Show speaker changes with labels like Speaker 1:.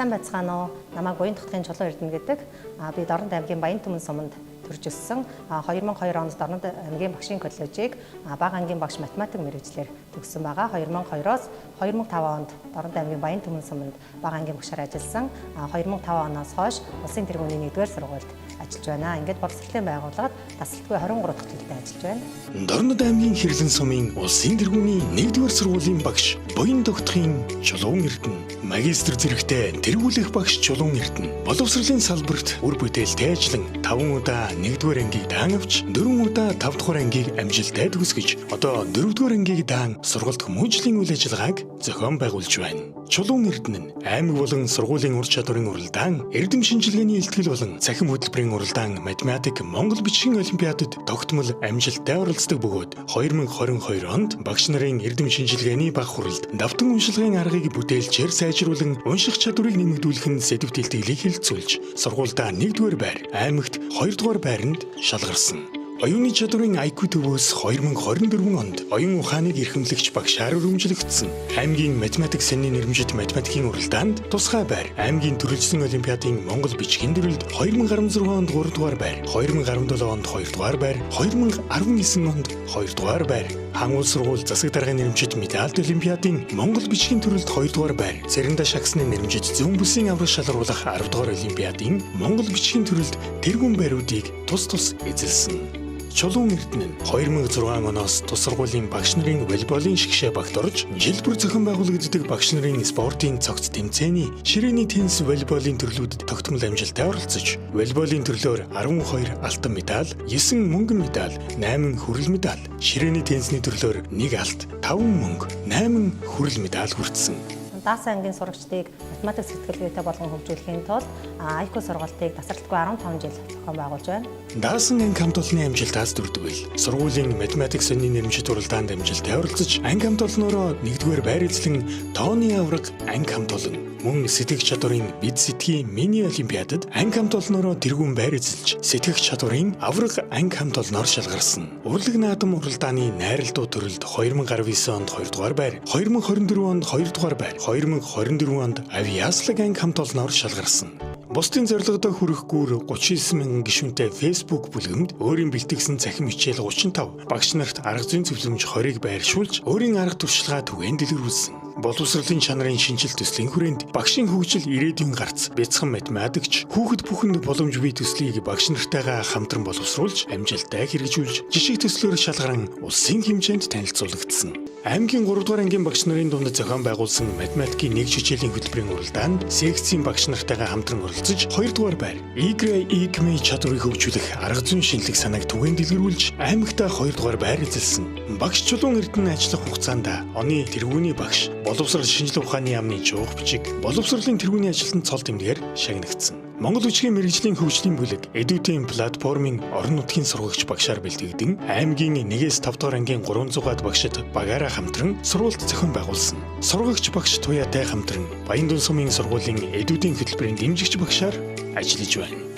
Speaker 1: Сайн байцгаана уу? Намайг Буян Тогтхын Чулуун Эрдэнэ гэдэг. Би Дорнод аймгийн Баянтүмэн суманд төрж өссөн. 2002 онд Дорнод аймгийн багшийн коллежийг бага ангийн багш математик мэргэжлэр төгссөн байгаа. 2002-оос 2005 онд Дорнод аймгийн Баянтүмэн суманд бага ангийн багшаар ажилласан. 2005 оноос хойш улсын тэргүүний 1-р сургуульд ажиллаж байна. Ингээд боловсролын байгууллагад тасалбаргүй 23 дахь жилдээ ажиллаж байна.
Speaker 2: Дорнод аймгийн Хэрлэн сумын улсын тэргүүний 1-р сургуулийн багш Буян Тогтхын Чулуун Эрдэнэ, магистр зэрэгтэй тэргүүлэх багш Чулуун Эрдэнэ, боловсролын салбарт үр бүтээлтэй ажиллан 5 удаа 1-р ангийг даан авч 4 удаа 5-р ангийг амжилттай төгсгөж одоо 4-р ангийг даан сургалт хүмүүжлийн үйл ажиллагааг зохион байгуулж байна. Чулуун Эрдэнэ нь аймаг болон сургуулийн ур чадварын уралдаан, эрдэм шинжилгээний илтгэл болон цахим хөтөлбөрийн уралдаан, математик, Монгол бичгийн олимпиадад тогтмол амжилттай оролцдог бөгөөд 2022 онд багш нарын эрдэм шинжилгээний баг хуралд давтан уншилгын аргыг бүтээлчээр сайжруулан унших чадварыг нэмэгдүүлэх нь сэдвт илтгэлийг хэлэлцүүлж сургуульдаа 1-р байр, аймагт 2-р байранд шалгарсан. Оюуны чадварын IQ төвөөс 2024 онд оюун ухааныг эрхэмлэгч багшаар өргөмжлөгдсөн. Аймгийн математик санийн нэрмжит математикийн уралдаанд тусгай байр, аймгийн төрөлжсөн олимпиадын Монгол бичгийн төрөлд 2016 онд 3-р байр, 2017 онд 2-р байр, 2019 онд 2-р байр, Хангул сургууль засаг даргын нэрмжит медальт олимпиадын Монгол бичгийн төрөлд 2-р байр, Цэрэндэ шагсны нэрмжит зүүн бүсийн авраг шалгаруулах 10-р олимпиадын Монгол бичгийн төрөлд тэргүүн байруудыг тус эзэлсэн. Чулуун Эрдэнэ нь 2006 оноос тус сургуулийн багш нарын волейболын шгшээ багт орж, жил бүр зохион байгуулагддаг багш нарын спортын цогц тэмцээний ширээний теннис волейболын төрлүүдэд тогтмол амжилттай оролцож, волейболын төрлөөр 12 алтан медаль, 9 мөнгөн медаль, 8 хүрэл медаль, ширээний теннисний төрлөөр 1 алт, 5 мөнгө, 8 хүрэл медаль хүртсэн.
Speaker 1: Даасан ангийн сурагчдыг математик сэтгэлгээтэй болгон хөгжүүлэхийн тулд IQ сургалтыг тасралтгүй 15 жил зохион байгуулж байна.
Speaker 2: Даасан анги хамт олонны амжилтаас дөрөвдөгөл сургуулийн математик санийн нэрмжит уралдаанд амжилттай оролцож, анги хамт олноороо 1-р байр эзлэн тооны авраг анги хамт олон, мөн сэтгэх чадварын бид сэтгий мини олимпиадад анги хамт олноороо тэргүүн байр эзэлж, сэтгэх чадварын авраг анги хамт олноор шалгарсан. Урлаг наадам уралдааны найралтуу төрөлд 2019 онд 2-р байр, 2024 онд 2-р байр, 2024 онд авиаслаг анги хамт олноор шалгарсан. Бусдын зорилгодоо хүрэх гүр 39 мянган гишүүнтэй Facebook бүлгэмд өөрийн бэлтгэсэн цахим хичээл 35, багш нарт арга зүйн зөвлөмж 20-ыг байршуулж, өөрийн арга туршлагаа түгээн дэлгэрүүлсэн. Боловсролын чанарын шинжил төслийн хүрээнд багшийн хөгжил ирээдүйн гарц, бяцхан математикч, хүүхэд бүхэнд боломж бий төслийг багш нартайгаа хамтран боловсруулж, амжилттай хэрэгжүүлж, жишг төслөөр шалгаран улсын хэмжээнд танилцуулагдсан. Аймгийн 3-р ангийн багш нарын дунд зохион байгуулсан математикийн нэг хичээлийн хөтөлбөрийн уралдаанд секцийн багш нартайгаа хамтран оролцож 2-р байр, EGRE чадварыг хөгжүүлэх арга зүйн шинэлэг санааг түгээн дэлгэрүүлж, аймагтаа 2-р байр эзэлсэн. Багш Чулуун Эрдэнэ ажиллах хугацаанд оны тэргүүний багш, боловсрол шинжилгээ ухааны яамны жуух бичиг, боловсролын тэргүүний ажилтнанд цол тэмдгээр шагнагдсан. Монгол бичгийн мэргэжлийн хөгжлийн бүлэг Эдүтийн платформын орон нутгийн сургагч багшаар бэлтгэгдэн, аймгийн 1-ээс 5-р ангийн 300-аад багшид багаараа хамтран сургалт зохион байгуулсан. Сургагч багш туяатай хамтран Баянтүмэн сумын сургуулийн Эдүтийн хөтөлбөрийн дэмжигч багшаар ажиллаж байна.